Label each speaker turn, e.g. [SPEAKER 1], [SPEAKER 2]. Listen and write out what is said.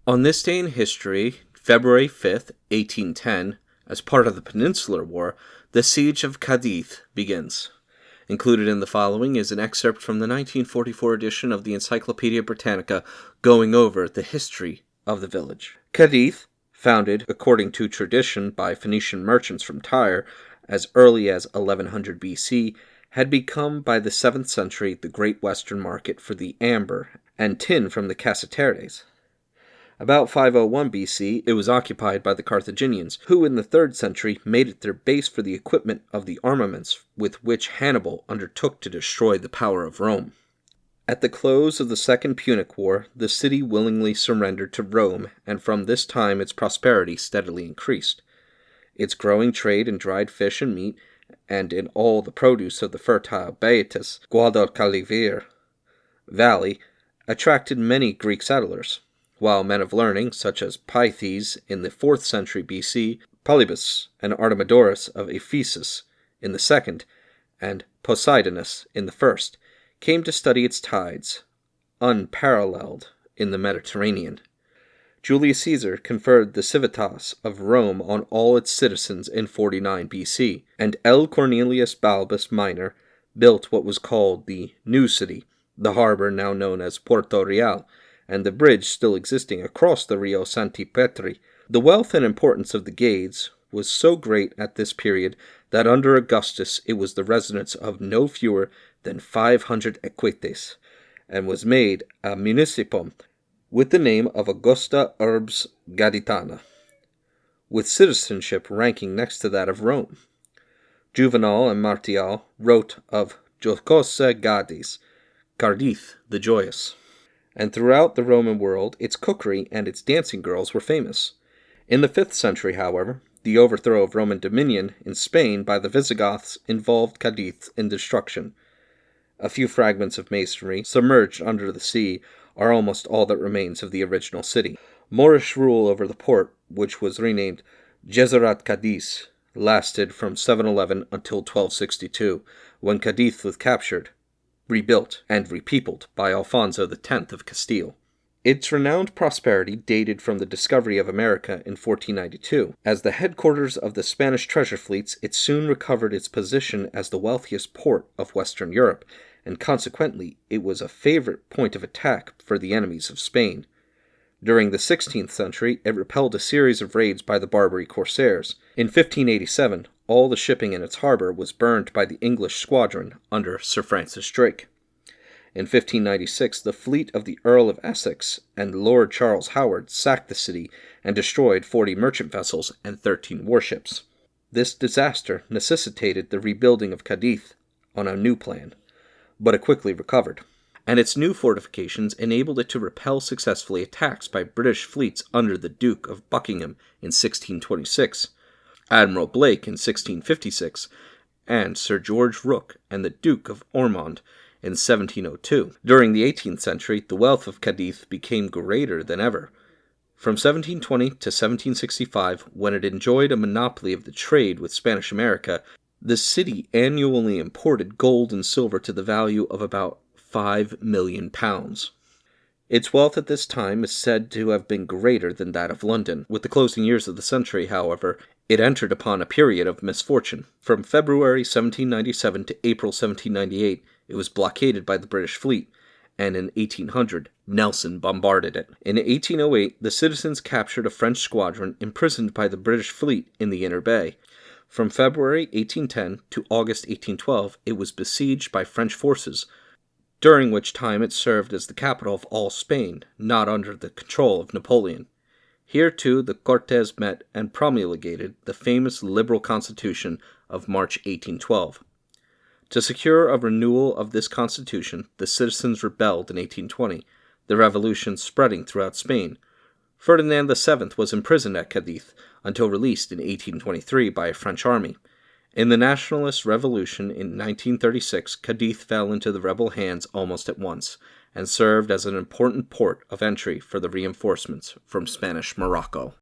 [SPEAKER 1] On this day in history, February 5th, 1810, as part of the Peninsular War, the Siege of Cádiz begins. Included in the following is an excerpt from the 1944 edition of the Encyclopedia Britannica going over the history of the village. Cádiz, founded according to tradition by Phoenician merchants from Tyre as early as 1100 BC, had become by the 7th century the great western market for the amber and tin from the Cassiteres. About 501 BC, it was occupied by the Carthaginians, who in the 3rd century made it their base for the equipment of the armaments with which Hannibal undertook to destroy the power of Rome. At the close of the Second Punic War, the city willingly surrendered to Rome, and from this time its prosperity steadily increased. Its growing trade in dried fish and meat, and in all the produce of the fertile Baetis, Guadalquivir valley, attracted many Greek settlers, while men of learning, such as Pythes in the 4th century BC, Polybus and Artemidorus of Ephesus in the 2nd, and Poseidonus in the 1st, came to study its tides, unparalleled in the Mediterranean. Julius Caesar conferred the civitas of Rome on all its citizens in 49 BC, and L. Cornelius Balbus Minor built what was called the New City, the harbor now known as Porto Real, and the bridge still existing across the Rio Santi Petri. The wealth and importance of the Gades was so great at this period that under Augustus it was the residence of no fewer than 500 equites, and was made a municipum with the name of Augusta Urbs Gaditana, with citizenship ranking next to that of Rome. Juvenal and Martial wrote of Jocosa Gadis, Cádiz the joyous. And throughout the Roman world, its cookery and its dancing girls were famous. In the 5th century, however, the overthrow of Roman dominion in Spain by the Visigoths involved Cádiz in destruction. A few fragments of masonry, submerged under the sea, are almost all that remains of the original city. Moorish rule over the port, which was renamed Jezerat Cadiz, lasted from 711 until 1262, when Cádiz was captured, rebuilt, and repeopled by Alfonso X of Castile. Its renowned prosperity dated from the discovery of America in 1492. As the headquarters of the Spanish treasure fleets, it soon recovered its position as the wealthiest port of Western Europe, and consequently it was a favorite point of attack for the enemies of Spain. During the 16th century, it repelled a series of raids by the Barbary corsairs. In 1587, all the shipping in its harbor was burned by the English squadron under Sir Francis Drake. In 1596, the fleet of the Earl of Essex and Lord Charles Howard sacked the city and destroyed 40 merchant vessels and 13 warships. This disaster necessitated the rebuilding of Cádiz on a new plan, but it quickly recovered, and its new fortifications enabled it to repel successfully attacks by British fleets under the Duke of Buckingham in 1626, Admiral Blake in 1656, and Sir George Rooke and the Duke of Ormond in 1702. During the 18th century, the wealth of Cádiz became greater than ever. From 1720 to 1765, when it enjoyed a monopoly of the trade with Spanish America, the city annually imported gold and silver to the value of about £5 million. Its wealth at this time is said to have been greater than that of London. With the closing years of the century, however, it entered upon a period of misfortune. From February 1797 to April 1798, it was blockaded by the British fleet, and in 1800, Nelson bombarded it. In 1808, the citizens captured a French squadron imprisoned by the British fleet in the Inner Bay. From February 1810 to August 1812, it was besieged by French forces, during which time it served as the capital of all Spain, not under the control of Napoleon. Here, too, the Cortes met and promulgated the famous liberal constitution of March 1812. To secure a renewal of this constitution, the citizens rebelled in 1820, the revolution spreading throughout Spain. Ferdinand VII was imprisoned at Cádiz until released in 1823 by a French army. In the Nationalist Revolution in 1936, Cádiz fell into the rebel hands almost at once, and served as an important port of entry for the reinforcements from Spanish Morocco.